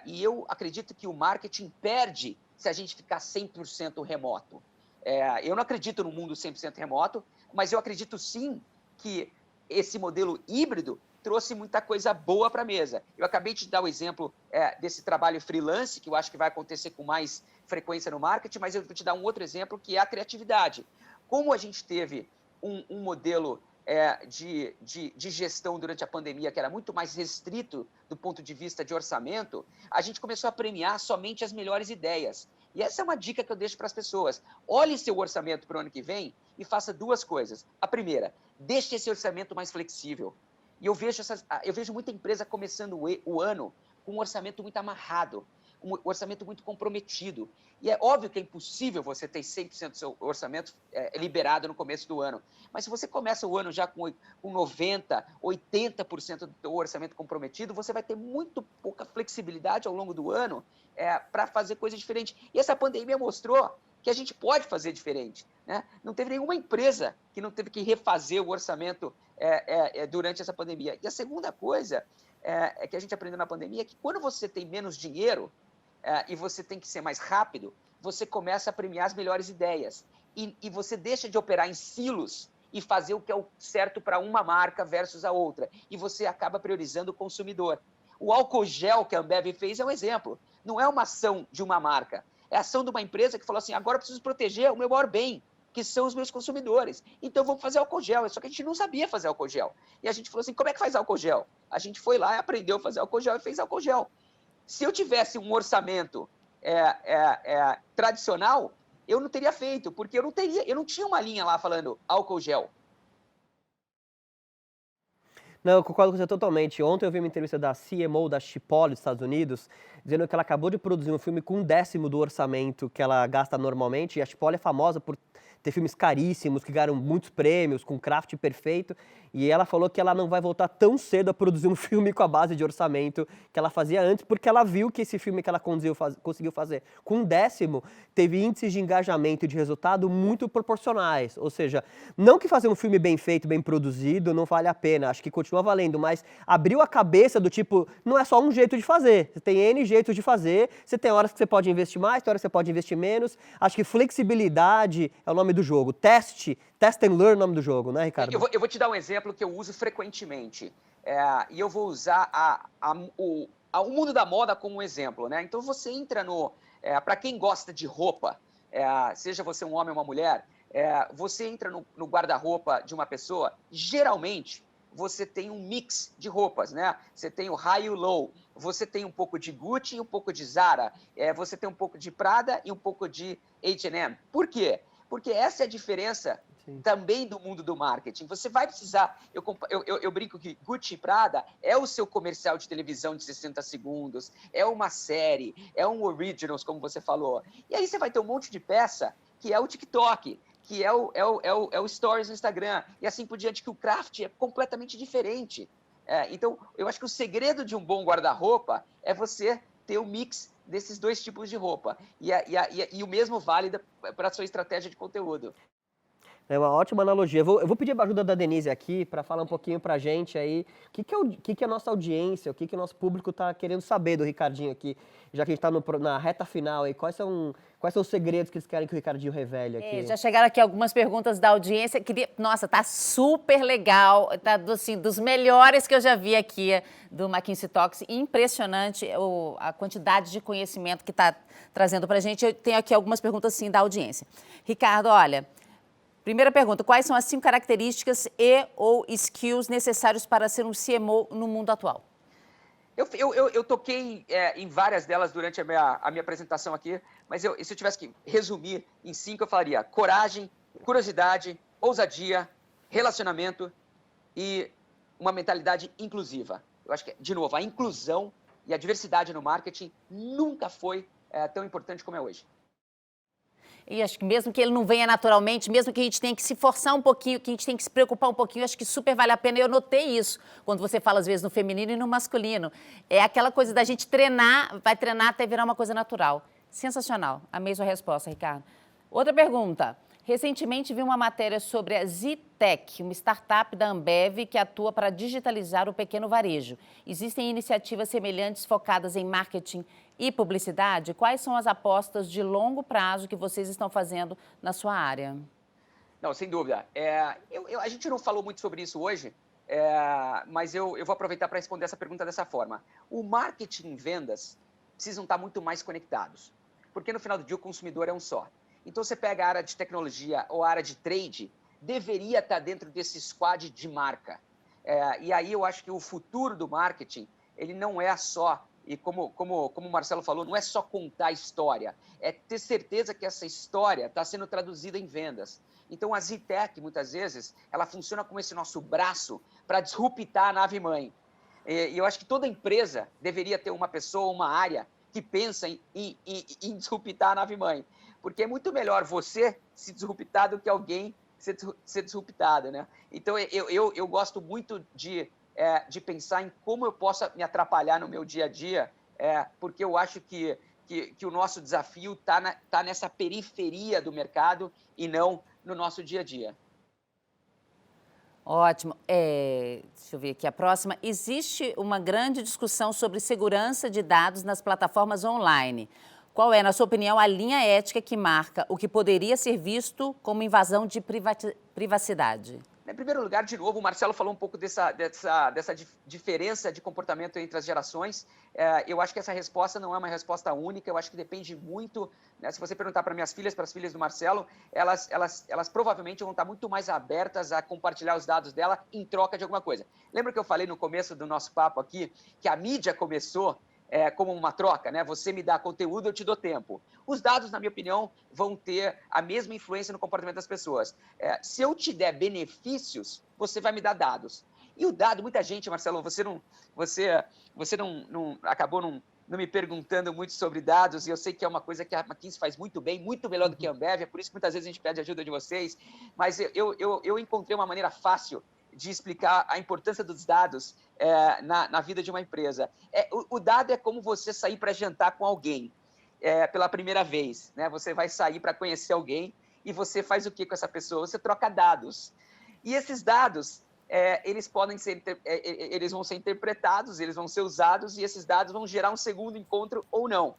E eu acredito que o marketing perde se a gente ficar 100% remoto. Eu não acredito no mundo 100% remoto, mas eu acredito sim que esse modelo híbrido trouxe muita coisa boa para a mesa. Eu acabei de dar o exemplo desse trabalho freelance, que eu acho que vai acontecer com mais frequência no marketing, mas eu vou te dar um outro exemplo, que é a criatividade. Como a gente teve um modelo de gestão durante a pandemia, que era muito mais restrito do ponto de vista de orçamento, a gente começou a premiar somente as melhores ideias. E essa é uma dica que eu deixo para as pessoas. Olhe seu orçamento para o ano que vem e faça 2 coisas. A primeira, deixe esse orçamento mais flexível. E eu vejo muita empresa começando o ano com um orçamento muito amarrado, um orçamento muito comprometido. E é óbvio que é impossível você ter 100% do seu orçamento liberado no começo do ano. Mas se você começa o ano já com 90%, 80% do seu orçamento comprometido, você vai ter muito pouca flexibilidade ao longo do ano para fazer coisa diferente. E essa pandemia mostrou que a gente pode fazer diferente, né? Não teve nenhuma empresa que não teve que refazer o orçamento durante essa pandemia. E a segunda coisa que a gente aprendeu na pandemia é que quando você tem menos dinheiro, e você tem que ser mais rápido, você começa a premiar as melhores ideias. E você deixa de operar em silos e fazer o que é o certo para uma marca versus a outra. E você acaba priorizando o consumidor. O álcool gel que a Ambev fez é um exemplo. Não é uma ação de uma marca. É a ação de uma empresa que falou assim, agora eu preciso proteger o meu maior bem, que são os meus consumidores. Então, vamos fazer álcool gel. Só que a gente não sabia fazer álcool gel. E a gente falou assim, como é que faz álcool gel? A gente foi lá e aprendeu a fazer álcool gel e fez álcool gel. Se eu tivesse um orçamento tradicional, eu não teria feito, porque eu não tinha uma linha lá falando álcool gel. Não, eu concordo com você totalmente. Ontem eu vi uma entrevista da CMO da Chipotle, dos Estados Unidos, dizendo que ela acabou de produzir um filme com 1/10 do orçamento que ela gasta normalmente, e a Chipotle é famosa por ter filmes caríssimos, que ganharam muitos prêmios, com craft perfeito, e ela falou que ela não vai voltar tão cedo a produzir um filme com a base de orçamento que ela fazia antes, porque ela viu que esse filme que ela conseguiu fazer com 1/10 teve índices de engajamento e de resultado muito proporcionais, ou seja, não que fazer um filme bem feito, bem produzido, não vale a pena, acho que continua valendo, mas abriu a cabeça do tipo, não é só um jeito de fazer, você tem N jeitos de fazer, você tem horas que você pode investir mais, tem horas que você pode investir menos, acho que flexibilidade é o nome do jogo, test and learn é o nome do jogo, né, Ricardo? Eu vou te dar um exemplo que eu uso frequentemente, e eu vou usar o mundo da moda como um exemplo, né? Então você entra para quem gosta de roupa, seja você um homem ou uma mulher, você entra no guarda-roupa de uma pessoa, geralmente você tem um mix de roupas, né? Você tem o high e o low, você tem um pouco de Gucci e um pouco de Zara, você tem um pouco de Prada e um pouco de H&M. Por quê? Porque essa é a diferença também do mundo do marketing. Você vai precisar... Eu brinco que Gucci e Prada é o seu comercial de televisão de 60 segundos, é uma série, é um Originals, como você falou. E aí você vai ter um monte de peça que é o TikTok, que é o Stories no Instagram, e assim por diante, que o craft é completamente diferente. Então, eu acho que o segredo de um bom guarda-roupa é você ter o mix desses dois tipos de roupa. E o mesmo vale para a sua estratégia de conteúdo. É uma ótima analogia. Eu vou pedir a ajuda da Denise aqui para falar um pouquinho para a gente aí o que a nossa audiência, o que o nosso público está querendo saber do Ricardinho aqui, já que a gente está na reta final aí. Quais são os segredos que eles querem que o Ricardinho revele aqui? Já chegaram aqui algumas perguntas da audiência. Nossa, tá super legal, tá assim, dos melhores que eu já vi aqui do McKinsey Talks. Impressionante a quantidade de conhecimento que está trazendo para a gente. Eu tenho aqui algumas perguntas, sim, da audiência. Ricardo, olha... Primeira pergunta, quais são as 5 características ou skills necessários para ser um CMO no mundo atual? Eu toquei em várias delas durante a minha apresentação aqui, mas se eu tivesse que resumir em 5, eu falaria coragem, curiosidade, ousadia, relacionamento e uma mentalidade inclusiva. Eu acho que, de novo, a inclusão e a diversidade no marketing nunca foi tão importante como é hoje. E acho que mesmo que ele não venha naturalmente, mesmo que a gente tenha que se forçar um pouquinho, que a gente tenha que se preocupar um pouquinho, acho que super vale a pena. Eu notei isso quando você fala, às vezes, no feminino e no masculino. É aquela coisa da gente treinar, vai treinar até virar uma coisa natural. Sensacional. Amei sua resposta, Ricardo. Outra pergunta. Recentemente vi uma matéria sobre a Ztech, uma startup da Ambev que atua para digitalizar o pequeno varejo. Existem iniciativas semelhantes focadas em marketing e publicidade? Quais são as apostas de longo prazo que vocês estão fazendo na sua área? Não, sem dúvida. A gente não falou muito sobre isso hoje, mas eu vou aproveitar para responder essa pergunta dessa forma. O marketing e vendas precisam estar muito mais conectados, porque no final do dia o consumidor é um só. Então, você pega a área de tecnologia ou a área de trade, deveria estar dentro desse squad de marca. E aí eu acho que o futuro do marketing, ele não é só, e como o Marcelo falou, não é só contar a história, é ter certeza que essa história está sendo traduzida em vendas. Então, a Ztech, muitas vezes, ela funciona como esse nosso braço para disruptar a nave-mãe. E eu acho que toda empresa deveria ter uma pessoa, uma área, que pensa em disruptar a nave-mãe. Porque é muito melhor você se disruptar do que alguém ser disruptado, né? Então, eu gosto muito de pensar em como eu posso me atrapalhar no meu dia a dia, porque eu acho que o nosso desafio tá nessa periferia do mercado e não no nosso dia a dia. Ótimo. Deixa eu ver aqui a próxima. Existe uma grande discussão sobre segurança de dados nas plataformas online. Qual é, na sua opinião, a linha ética que marca o que poderia ser visto como invasão de privacidade? Em primeiro lugar, de novo, o Marcelo falou um pouco dessa diferença de comportamento entre as gerações. Eu acho que essa resposta não é uma resposta única, eu acho que depende muito, né? Se você perguntar para minhas filhas, para as filhas do Marcelo, elas provavelmente vão estar muito mais abertas a compartilhar os dados dela em troca de alguma coisa. Lembra que eu falei no começo do nosso papo aqui que a mídia começou como uma troca, né? Você me dá conteúdo, eu te dou tempo. Os dados, na minha opinião, vão ter a mesma influência no comportamento das pessoas. Se eu te der benefícios, você vai me dar dados. E o dado, muita gente, Marcelo, você não acabou não me perguntando muito sobre dados, e eu sei que é uma coisa que a McKinsey faz muito bem, muito melhor do que a Ambev, é por isso que muitas vezes a gente pede ajuda de vocês, mas eu encontrei uma maneira fácil de explicar a importância dos dados na vida de uma empresa. O dado é como você sair para jantar com alguém pela primeira vez, né? Você vai sair para conhecer alguém e você faz o que com essa pessoa? Você troca dados. E esses dados, eles vão ser interpretados, eles vão ser usados e esses dados vão gerar um segundo encontro ou não.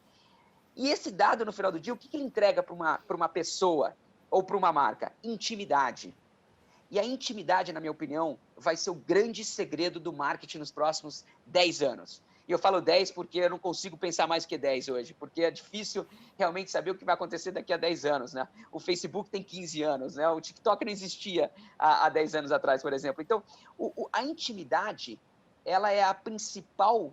E esse dado, no final do dia, o que ele entrega para uma pessoa ou para uma marca? Intimidade. E a intimidade, na minha opinião, vai ser o grande segredo do marketing nos próximos 10 anos. E eu falo 10 porque eu não consigo pensar mais que 10 hoje, porque é difícil realmente saber o que vai acontecer daqui a 10 anos, né? O Facebook tem 15 anos, né? O TikTok não existia há 10 anos atrás, por exemplo. Então, a intimidade, ela é a principal,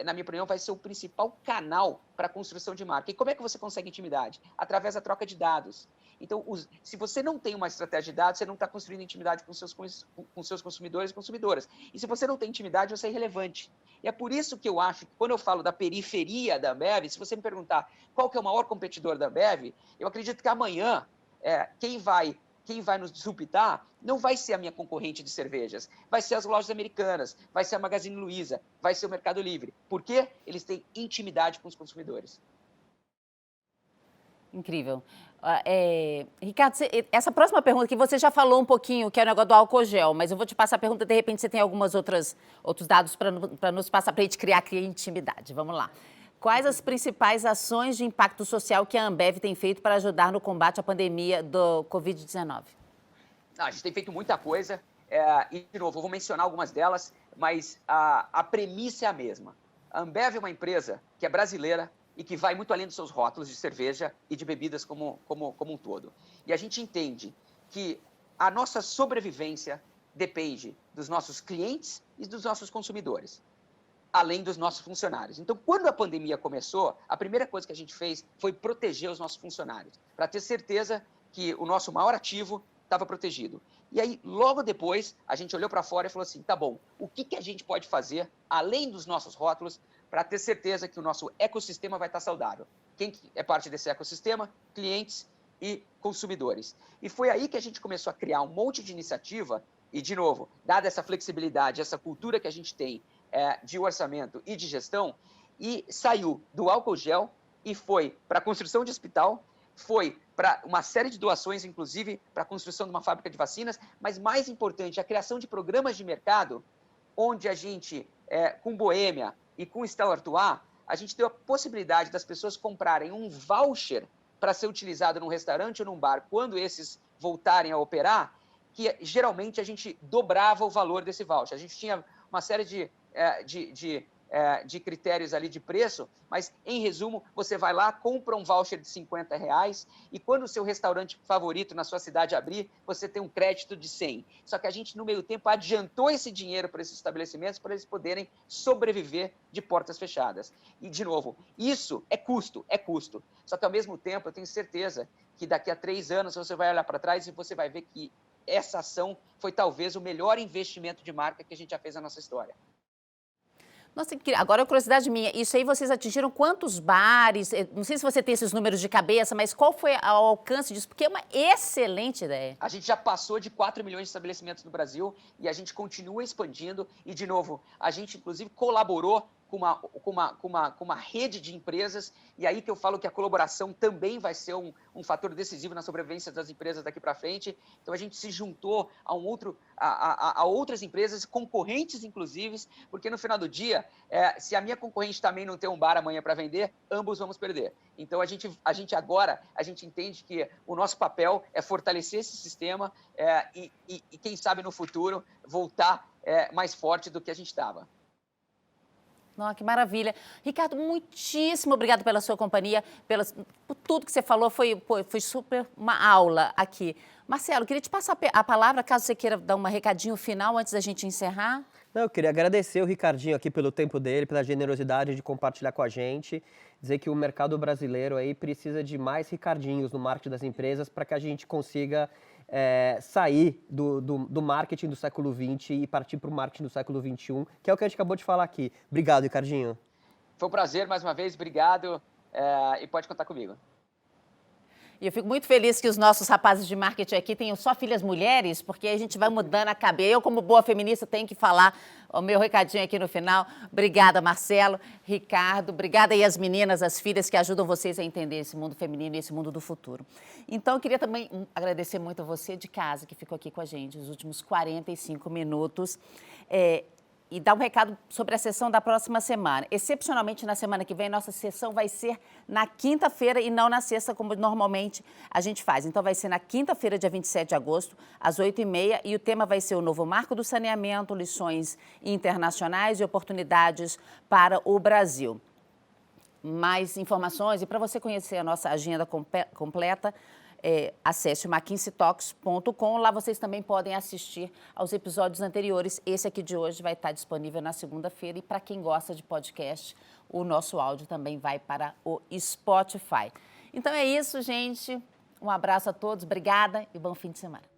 na minha opinião, vai ser o principal canal para a construção de marca. E como é que você consegue intimidade? Através da troca de dados. Então, se você não tem uma estratégia de dados, você não está construindo intimidade com seus consumidores e consumidoras. E se você não tem intimidade, você é irrelevante. E é por isso que eu acho que quando eu falo da periferia da Ambev, se você me perguntar qual que é o maior competidor da Ambev, eu acredito que amanhã quem vai nos disruptar não vai ser a minha concorrente de cervejas, vai ser as lojas americanas, vai ser a Magazine Luiza, vai ser o Mercado Livre. Por quê? Eles têm intimidade com os consumidores. Incrível. Ricardo, essa próxima pergunta que você já falou um pouquinho, que é o negócio do álcool gel, mas eu vou te passar a pergunta, de repente você tem outros dados para nos passar, para a gente criar intimidade. Vamos lá. Quais as principais ações de impacto social que a Ambev tem feito para ajudar no combate à pandemia do Covid-19? A gente tem feito muita coisa, e, de novo, eu vou mencionar algumas delas, mas a premissa é a mesma. A Ambev é uma empresa que é brasileira, e que vai muito além dos seus rótulos de cerveja e de bebidas como um todo. E a gente entende que a nossa sobrevivência depende dos nossos clientes e dos nossos consumidores, além dos nossos funcionários. Então, quando a pandemia começou, a primeira coisa que a gente fez foi proteger os nossos funcionários, para ter certeza que o nosso maior ativo estava protegido. E aí, logo depois, a gente olhou para fora e falou assim, tá bom, o que a gente pode fazer, além dos nossos rótulos, para ter certeza que o nosso ecossistema vai estar saudável? Quem é parte desse ecossistema? Clientes e consumidores. E foi aí que a gente começou a criar um monte de iniciativa, e, de novo, dada essa flexibilidade, essa cultura que a gente tem de orçamento e de gestão, e saiu do álcool gel e foi para a construção de hospital, foi para uma série de doações, inclusive para a construção de uma fábrica de vacinas, mas mais importante, a criação de programas de mercado, onde a gente, com Boêmia e com Stella Artois, a gente deu a possibilidade das pessoas comprarem um voucher para ser utilizado num restaurante ou num bar, quando esses voltarem a operar, que geralmente a gente dobrava o valor desse voucher. A gente tinha uma série de critérios ali de preço, mas, em resumo, você vai lá, compra um voucher de R$50 e quando o seu restaurante favorito na sua cidade abrir, você tem um crédito de 100. Só que a gente, no meio tempo, adiantou esse dinheiro para esses estabelecimentos para eles poderem sobreviver de portas fechadas. E, de novo, isso é custo. Só que, ao mesmo tempo, eu tenho certeza que daqui a 3 anos você vai olhar para trás e você vai ver que essa ação foi talvez o melhor investimento de marca que a gente já fez na nossa história. Nossa, agora, curiosidade minha, isso aí vocês atingiram quantos bares? Não sei se você tem esses números de cabeça, mas qual foi o alcance disso? Porque é uma excelente ideia. A gente já passou de 4 milhões de estabelecimentos no Brasil e a gente continua expandindo. E, de novo, a gente, inclusive, colaborou com uma rede de empresas, e aí que eu falo que a colaboração também vai ser um fator decisivo na sobrevivência das empresas daqui para frente. Então, a gente se juntou a outras empresas, concorrentes inclusive, porque no final do dia, se a minha concorrente também não tem um bar amanhã para vender, ambos vamos perder. Então, a gente agora entende que o nosso papel é fortalecer esse sistema e quem sabe, no futuro, voltar mais forte do que a gente estava. Nossa, que maravilha. Ricardo, muitíssimo obrigado pela sua companhia, por tudo que você falou, foi super uma aula aqui. Marcelo, queria te passar a palavra, caso você queira dar um recadinho final antes da gente encerrar. Não, eu queria agradecer o Ricardinho aqui pelo tempo dele, pela generosidade de compartilhar com a gente, dizer que o mercado brasileiro aí precisa de mais Ricardinhos no marketing das empresas para que a gente consiga sair do marketing do século XX e partir para o marketing do século XXI, que é o que a gente acabou de falar aqui. Obrigado, Ricardinho. Foi um prazer mais uma vez, obrigado e pode contar comigo. E eu fico muito feliz que os nossos rapazes de marketing aqui tenham só filhas mulheres, porque a gente vai mudando a cabeça. Eu, como boa feminista, tenho que falar o meu recadinho aqui no final. Obrigada, Marcelo, Ricardo. Obrigada aí às meninas, as filhas que ajudam vocês a entender esse mundo feminino e esse mundo do futuro. Então, eu queria também agradecer muito a você de casa, que ficou aqui com a gente os últimos 45 minutos. E dar um recado sobre a sessão da próxima semana. Excepcionalmente, na semana que vem, nossa sessão vai ser na quinta-feira e não na sexta, como normalmente a gente faz. Então, vai ser na quinta-feira, dia 27 de agosto, às 8h30, e o tema vai ser o novo marco do saneamento, lições internacionais e oportunidades para o Brasil. Mais informações, e para você conhecer a nossa agenda completa, acesse o mckinseytalks.com. Lá vocês também podem assistir aos episódios anteriores. Esse aqui de hoje vai estar disponível na segunda-feira. E para quem gosta de podcast, o nosso áudio também vai para o Spotify. Então é isso, gente. Um abraço a todos, obrigada e bom fim de semana.